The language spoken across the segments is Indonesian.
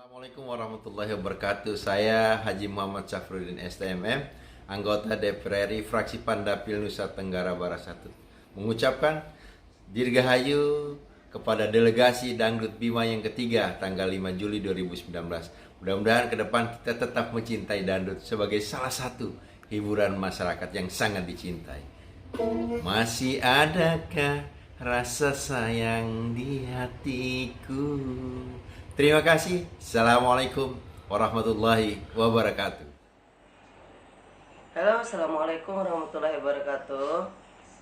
Assalamualaikum warahmatullahi wabarakatuh. Saya Haji Muhammad Syafruddin STMM, anggota DPR RI fraksi Pandapil Nusa Tenggara Barat 1. Mengucapkan dirgahayu kepada delegasi Dangdut Bima yang ketiga tanggal 5 Juli 2019. Mudah-mudahan ke depan kita tetap mencintai dangdut sebagai salah satu hiburan masyarakat yang sangat dicintai. Masih adakah rasa sayang di hatiku? Terima kasih. Assalamualaikum warahmatullahi wabarakatuh. Halo, assalamualaikum warahmatullahi wabarakatuh.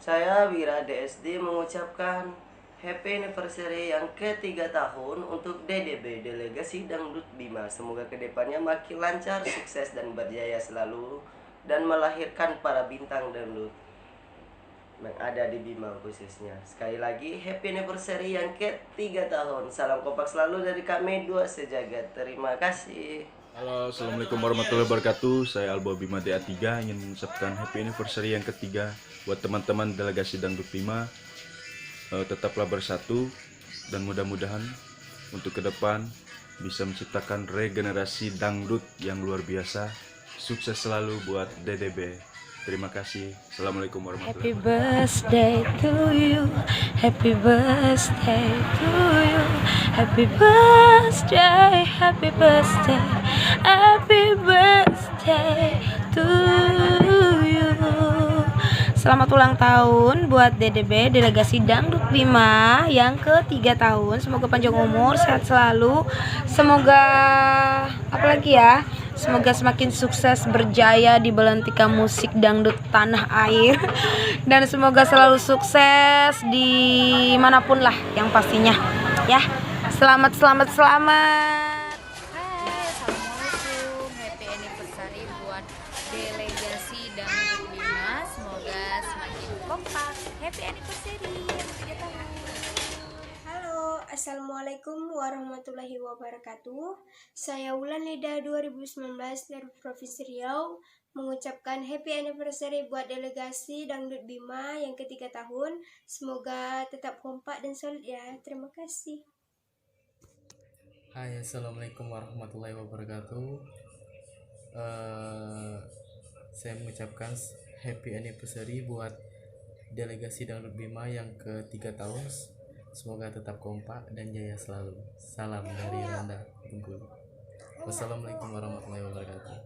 Saya Wira DSD mengucapkan happy anniversary yang ketiga tahun untuk DDB Delegasi Dangdut Bima. Semoga kedepannya makin lancar, sukses dan berjaya selalu dan melahirkan para bintang dangdut yang ada di Bima khususnya. Sekali lagi happy anniversary yang ketiga tahun. Salam kompak selalu dari kami dua sejagat. Terima kasih. Halo, assalamualaikum warahmatullahi wabarakatuh. Saya Albo Bima DA3 ingin mengucapkan happy anniversary yang ketiga buat teman-teman delegasi Dangdut Bima. Tetaplah bersatu dan mudah-mudahan untuk ke depan bisa menciptakan regenerasi dangdut yang luar biasa. Sukses selalu buat DDB. Terima kasih. Assalamualaikum warahmatullahi Happy wabarakatuh. birthday to you. Happy birthday to you. Happy birthday, happy birthday, happy birthday to you. Selamat ulang tahun buat DDB Delegasi Dangdut Bima yang ketiga tahun. Semoga panjang umur, sehat selalu. Semoga apalagi ya? Semoga semakin sukses berjaya di belantika musik dangdut tanah air. Dan semoga selalu sukses di manapun lah yang pastinya. Ya, selamat. Hai, assalamualaikum. Happy anniversary buat delegasi Dangdut Bima. Semoga semakin kompak. Happy anniversary yang ketiga tahun. Halo, Assalamualaikum warahmatullahi wabarakatuh. Saya Wulan Lida 2019 dari Provinsi Riau mengucapkan happy anniversary buat delegasi Dangdut Bima yang ketiga tahun. Semoga tetap kompak dan solid ya. Terima kasih. Hai, assalamualaikum warahmatullahi wabarakatuh. Saya mengucapkan happy anniversary buat delegasi Dangdut Bima yang ketiga tahun. Semoga tetap kompak dan jaya selalu. Salam dari Randa Bengkulu. Wassalamualaikum warahmatullahi wabarakatuh.